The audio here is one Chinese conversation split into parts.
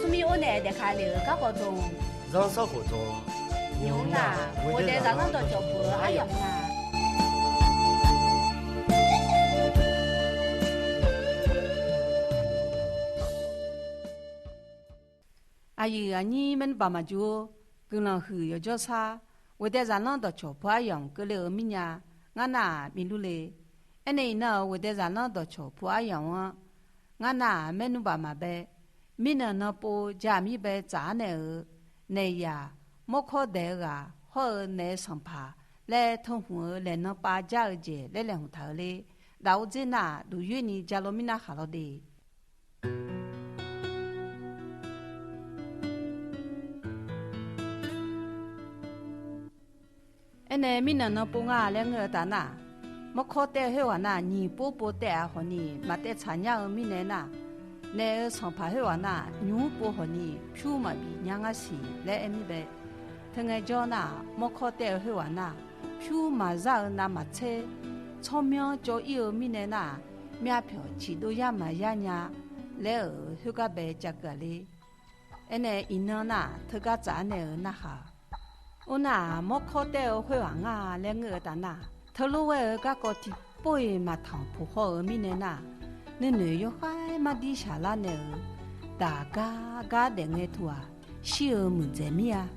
苏米我呢在看那个高中，让少活中，牛啦，我在让人到脚步哎呀嘛。阿姨啊，你们爸妈就跟人后要叫啥？我在让人到脚步一样，跟了米呀，俺那米路嘞。安内呢，我在让人到脚步一样啊，俺那没努爸妈呗。米呢那不家米被炸呢儿，那呀莫可得个好那上爬来同伙来那把家儿节来两头嘞，到这那都愿你家罗米那好了的。哎那米呢那不啊两个大那，莫可得好话那你波波得和你没得参加儿米呢那。来上爬去话那牛不和你票嘛比两个事来埃米呗，听个叫那莫靠带去话那票嘛绕那嘛车，草苗叫一二米呢那苗票起都也嘛也伢，来而去个呗价格哩，哎那一呢那他个咋呢那哈，我那莫靠带去话啊两个的那，头路外个个地背嘛糖铺好二米呢那。那女要还嘛地下拉呢，大家家的爱图啊，小木在米啊，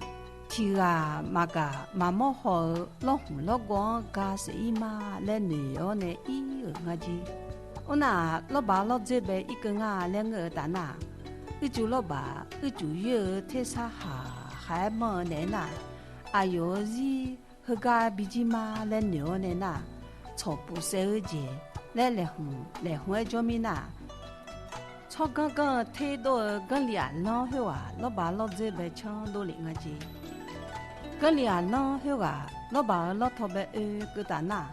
提啊嘛个嘛么好老红老光家是一嘛来女要呢一个我记，我那老爸老这边一个啊两个大那，一就老爸一就有太啥哈还么呢那，哎呦是和家比起嘛来女要呢那，错不少节。来红叫米呐，草刚刚太多跟两浪去哇，老爸老这边抢都领个钱，跟两浪去哇，老爸老头边个大那，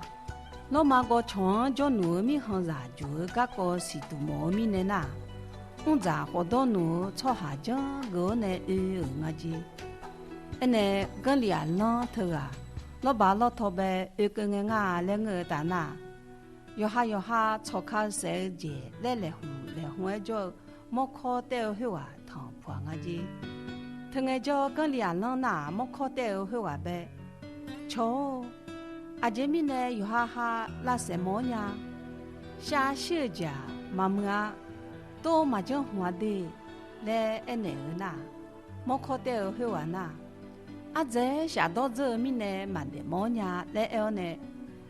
老妈个床叫糯米和炸猪，个个是都毛米的那，我炸好多糯炒下酱个呢个钱，哎呢跟两浪头啊，老爸老头边个啊两个大那。要哈炒卡谁节来红叫莫靠带去话糖破个节，他个叫跟两人那莫靠带去话呗。瞧，阿姐们呢有哈拉什么呀？下小家妈妈都嘛讲话的来爱哪个那莫靠带去话那，阿姐下到这面呢嘛的么呀来爱呢？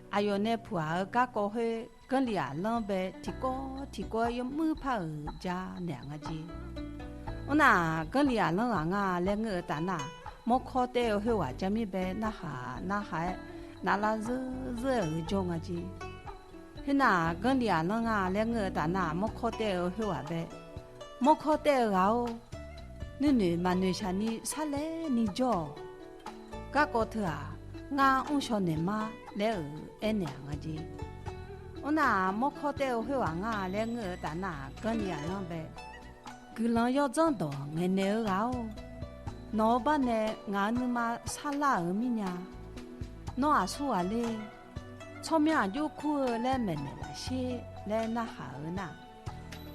还有那普洱家过去跟两人呗，提高有门牌儿家两个字。我那跟两人啊两个大那，莫靠带去话家咪呗，那还那拉热叫个字。那跟两人啊两个大那，莫靠带去话呗，莫靠带哦。你嘛你想你啥来你叫，家过头啊。俺我小人嘛来二两个字，我那莫靠带会话啊两个大那跟两人呗，个人要长大俺那个哦，老板呢俺你嘛啥拉二米呀，那阿说话嘞，草苗就苦来门那些来那好那，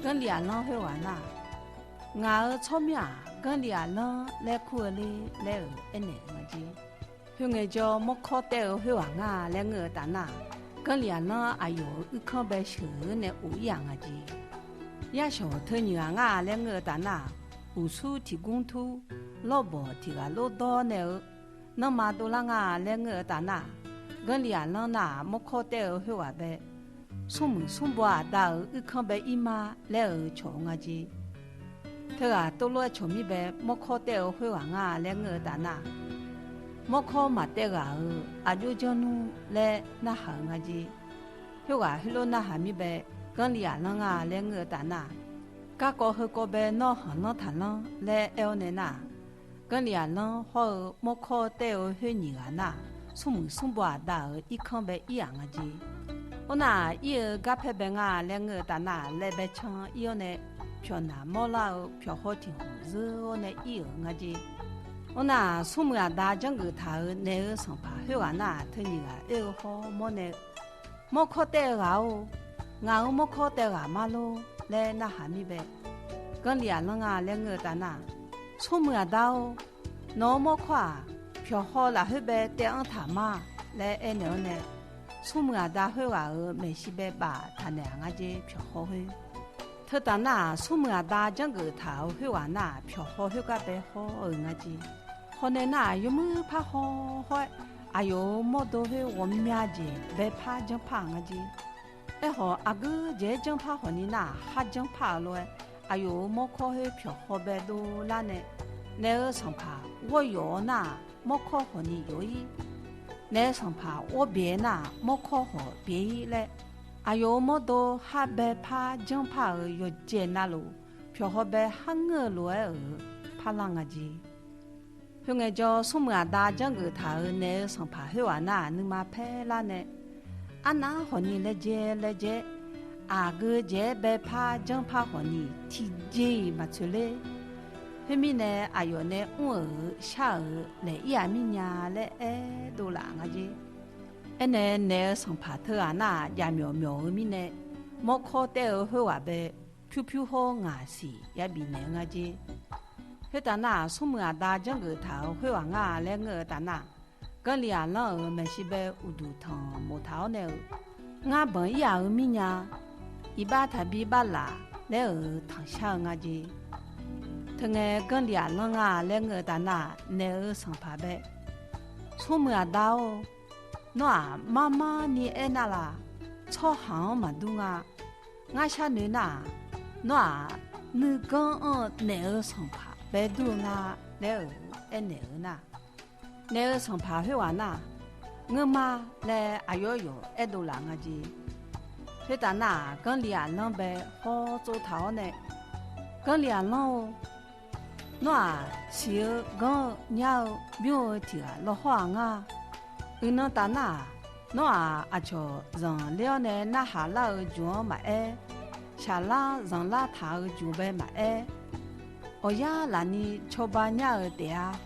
跟两人会话那，俺草苗跟两人来苦嘞来二两个字。乡个叫莫靠带去话啊，两个大那，跟两人还有一看白手呢不一样个字。也小头人啊，两个大那，无处提供土，老婆提个老多呢，那么多人啊，两个大那，跟两人那莫靠带去话呗。送不啊，到一看白一嘛来瞧个字。他啊，都来瞧米呗，莫靠带去话啊，两个大那。莫靠嘛得个阿就叫侬来那行个字，就话去了那下面呗，跟两人啊两个大那，家个和个呗那行那谈了来要呢那，跟两人好莫靠带去人啊那，送不啊大一看呗一样个字，我那以后噶拍白啊，两个大那来白唱以后呢，票那冇啦票好听，是我那以后我就我那出门啊大将个他那个上爬，后啊那他你啊一个好冇呢，冇考得个哦，我冇考得个嘛咯，来那下面呗，跟两人啊两个大那出门啊大哦，那冇快票好了后边带俺他妈来爱鸟呢。出门啊，大会话儿没西北吧，他两个就票好去。他当那出门啊，大将个他会话那票好去个白好儿个就。后来那有没怕好坏？哎呦，冇多去我们面就白怕将怕个就。哎好，阿哥这将怕和你那还将怕了哎呦，冇考去票好白多啦呢。那个上怕我要那冇考和你有意。来上爬，我别那冇考好别嘞，哎呦冇多还白怕将怕儿要接那路，票好白喊我路儿怕啷个子？后来叫什么大将个他儿来上爬后啊那你嘛拍啦呢？啊那和你来接，啊个接白怕将怕和你提接嘛出来。后面呢，哎呦呢，我下儿来一阿米伢来都啷个子？哎呢，那上爬头啊那也苗后面呢，冇考得好话呗，飘好牙齿也比那个子。后头那什么啊大将个头会话啊两个大那，跟两人儿没西呗乌头汤木头呢，俺本一阿米伢，一把他比把啦，来儿躺下个子。他爱跟两人啊，两个大那男儿上爬呗，出门啊大哦，那妈妈你爱那啦，操行嘛多啊，俺下女那，那你跟男儿上爬，白多啊，男儿爱男儿那，男儿上爬会话那，我妈来哎呦爱多啷个子，他大那跟两人呗好做头呢，跟两人哦。那是跟鸟苗条老花啊，那大那那就人了呢，那下拉就买哎，下拉人拉他就被买哎，哦呀，那你瞧把鸟的啊，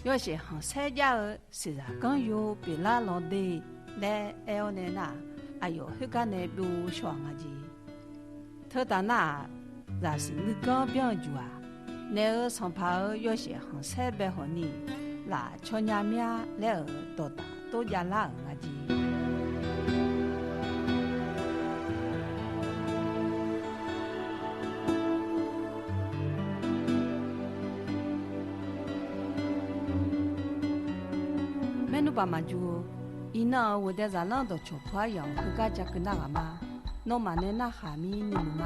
有些很晒家的，是啊，更有别拉老的来哎呦呢那，哎呦，那个呢不爽啊子，他大那那是你刚变就啊。那个上爬儿有些很晒白和你，那瞧伢面来儿多大多家拉儿个子。没弄爸妈就，伊那我在咱那都吃破样，回家家跟那个嘛，弄嘛呢那下面你们嘛。